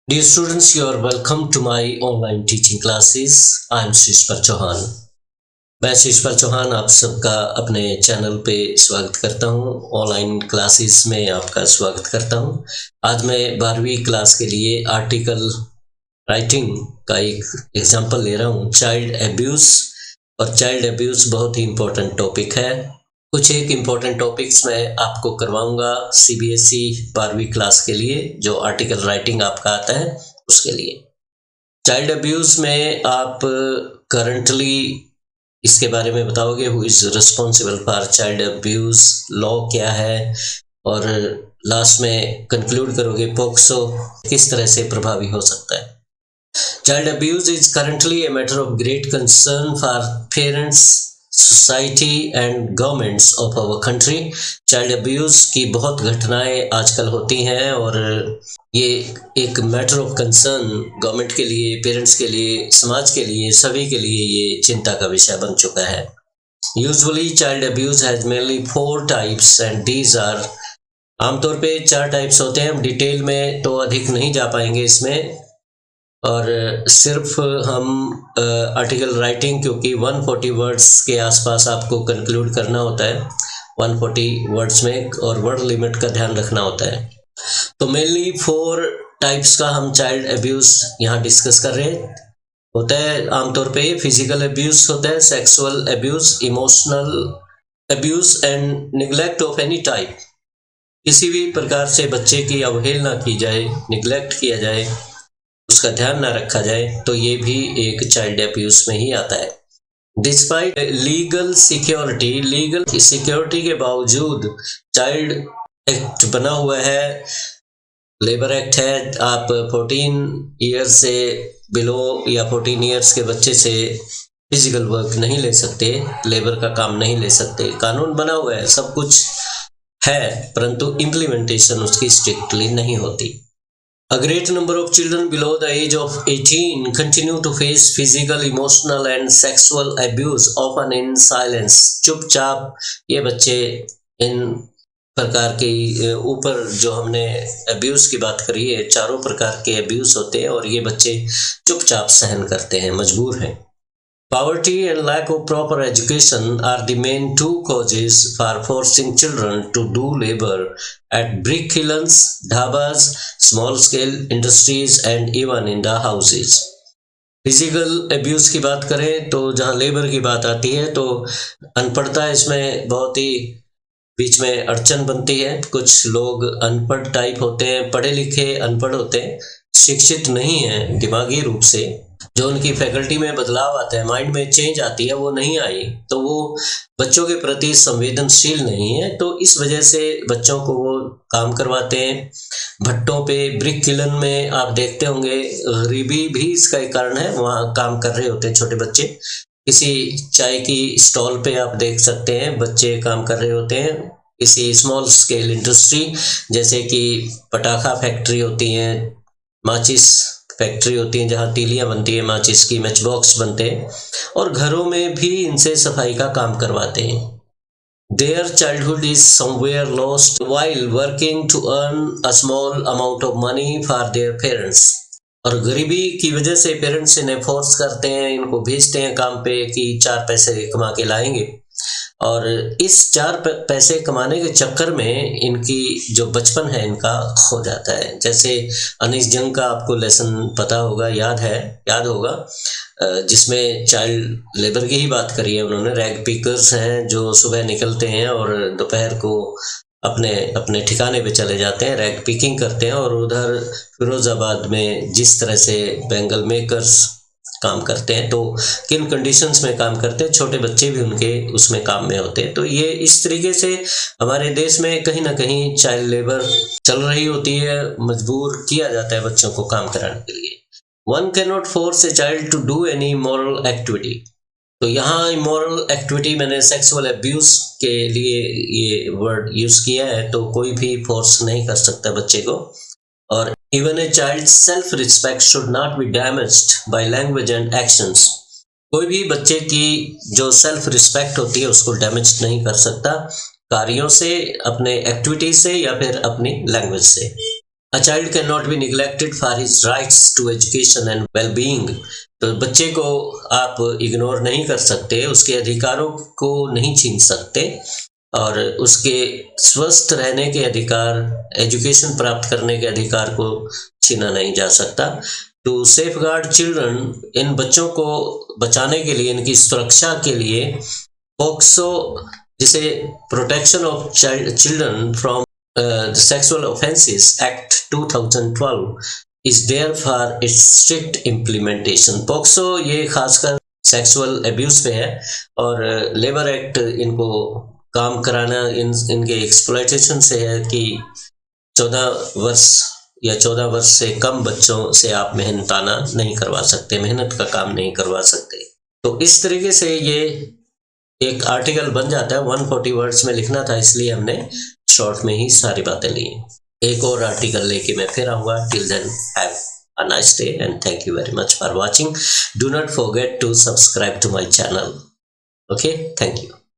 Dear students, you are welcome to my online teaching classes. I am शिशपर Chauhan. मैं शिशपर चौहान आप सबका अपने चैनल पे स्वागत करता हूँ। ऑनलाइन क्लासेस में आपका स्वागत करता हूँ। आज मैं 12वीं क्लास के लिए आर्टिकल राइटिंग का एक एग्जाम्पल ले रहा हूँ, चाइल्ड एब्यूज़। और चाइल्ड एब्यूज़ बहुत ही इम्पोर्टेंट टॉपिक है। कुछ एक इम्पोर्टेंट टॉपिक्स मैं आपको करवाऊंगा सीबीएसई 12वीं क्लास के लिए, जो आर्टिकल राइटिंग आपका आता है उसके लिए। चाइल्ड अब्यूज़ में आप करंटली इसके बारे में बताओगे, who is responsible for child abuse, law क्या है, और लास्ट में कंक्लूड करोगे पोक्सो किस तरह से प्रभावी हो सकता है। Child abuse is currently a matter of great concern for parents, society and governments of our country. Child abuse की बहुत घटनाएं आजकल होती हैं और ये एक मैटर ऑफ कंसर्न गवर्नमेंट के लिए, पेरेंट्स के लिए, समाज के लिए, सभी के लिए ये चिंता का विषय बन चुका है। Usually child abuse has mainly 4 types and these are, आमतौर पे 4 टाइप्स होते हैं। हम डिटेल में तो अधिक नहीं जा पाएंगे इसमें, और सिर्फ हम आर्टिकल राइटिंग, क्योंकि 140 वर्ड्स के आसपास आपको कंक्लूड करना होता है 140 वर्ड्स में, और वर्ड लिमिट का ध्यान रखना होता है। तो मेनली 4 टाइप्स का हम चाइल्ड अब्यूज़ यहाँ डिस्कस कर रहे हैं। होता है आमतौर पे फिजिकल अब्यूज़ होता है, sexual abuse, emotional abuse and neglect of any type. किसी भी प्रकार से बच्चे की अवहेलना की जाए, निगलेक्ट किया जाए, उसका ध्यान ना रखा जाए, तो ये भी एक चाइल्ड अब्यूज में ही आता है। डिस्पाइट लीगल सिक्योरिटी के बावजूद चाइल्ड एक्ट बना हुआ है, लेबर एक्ट है। आप 14 ईयर्स से बिलो या 14 ईयर्स के बच्चे से फिजिकल वर्क नहीं ले सकते, लेबर का काम नहीं ले सकते। कानून बना हुआ है, सब कुछ है, परंतु इम्प्लीमेंटेशन उसकी स्ट्रिक्टली नहीं होती। A great number of children below the age of 18 continue to face physical, emotional and sexual abuse, often in silence. चुपचाप ये बच्चे इन प्रकार के ऊपर जो हमने अब्यूज़ की बात करी है, चारों प्रकार के अब्यूज़ होते हैं और ये बच्चे चुपचाप सहन करते हैं, मजबूर हैं। Poverty and lack of proper education are the main 2 causes for forcing children to do labor at brick kilns, dhabas, small-scale industries and even in the houses. Physical abuse की बात करें तो जहाँ लेबर की बात आती है तो अनपढ़ता इसमें बहुत ही बीच में अड़चन बनती है। कुछ लोग अनपढ़ टाइप होते हैं, पढ़े लिखे अनपढ़ होते हैं, शिक्षित नहीं हैं दिमागी रूप से। जो उनकी फैकल्टी में बदलाव आता है, माइंड में चेंज आती है, वो नहीं आई, तो वो बच्चों के प्रति संवेदनशील नहीं है। तो इस वजह से बच्चों को वो काम करवाते हैं। भट्टों पे, ब्रिक किलन में आप देखते होंगे, गरीबी भी इसका एक कारण है, वहाँ काम कर रहे होते हैं छोटे बच्चे। किसी चाय की स्टॉल पे आप देख सकते हैं बच्चे काम कर रहे होते हैं। किसी स्मॉल स्केल इंडस्ट्री, जैसे कि पटाखा फैक्ट्री होती हैं, माचिस फैक्ट्री होती है जहाँ तीलियाँ बनती है, माचिस की मैच बॉक्स बनते हैं, और घरों में भी इनसे सफाई का काम करवाते हैं। Their childhood is somewhere lost while working to earn a small amount of money for their parents. और गरीबी की वजह से पेरेंट्स इन्हें फोर्स करते हैं, इनको भेजते हैं काम पे कि 4 पैसे कमा के लाएंगे, और इस 4 पैसे कमाने के चक्कर में इनकी जो बचपन है इनका खो जाता है। जैसे अनीस जंग का आपको लेसन पता होगा, याद होगा, जिसमें चाइल्ड लेबर की ही बात करी है उन्होंने। रैग पिकर्स हैं जो सुबह निकलते हैं और दोपहर को अपने अपने ठिकाने पे चले जाते हैं, रैग पिकिंग करते हैं। और उधर फिरोजाबाद में जिस तरह से बैंगल मेकर्स काम करते हैं, तो किन कंडीशंस में काम करते हैं, छोटे बच्चे भी उनके उसमें काम में होते हैं। तो ये इस तरीके से हमारे देश में कहीं ना कहीं चाइल्ड लेबर चल रही होती है, मजबूर किया जाता है बच्चों को काम कराने के लिए। One can not force a child to do any moral activity. तो यहाँ इमोरल एक्टिविटी मैंने सेक्सुअल अब्यूज के लिए ये वर्ड यूज किया है, तो कोई भी फोर्स नहीं कर सकता बच्चे को। और even a child self respect should not be damaged bye language and actions. कोई भी बच्चे की जो सेल्फ रिस्पेक्ट होती है उसको डैमेज नहीं कर सकता कार्यों से, अपने एक्टिविटी से या फिर अपनी लैंग्वेज से। A child cannot be neglected for his rights to education and well-being. तो बच्चे को आप इग्नोर नहीं कर सकते, उसके अधिकारों को नहीं छीन सकते और उसके स्वस्थ रहने के अधिकार, एजुकेशन प्राप्त करने के अधिकार को छीना नहीं जा सकता। टू सेफगार्ड चिल्ड्रन, इन बच्चों को बचाने के लिए, इनकी सुरक्षा के लिए पोक्सो, जिसे protection of children from sexual offences act 2012 is there for its strict implementation. POCSO ये खासकर सेक्सुअल एब्यूज पे है और लेबर एक्ट इनको काम कराना इनके एक्सप्लॉयटेशन से है कि 14 वर्ष या 14 वर्ष से कम बच्चों से आप मेहनताना नहीं करवा सकते, मेहनत का काम नहीं करवा सकते। तो इस तरीके से ये एक आर्टिकल बन जाता है। 140 वर्ड्स में लिखना था, इसलिए हमने शॉर्ट में ही सारी बातें ली। एक और आर्टिकल लेके मैं फिर आऊँगा। Till then have a nice day and thank you very much for watching. Do not forget to subscribe to my channel. Okay, thank you.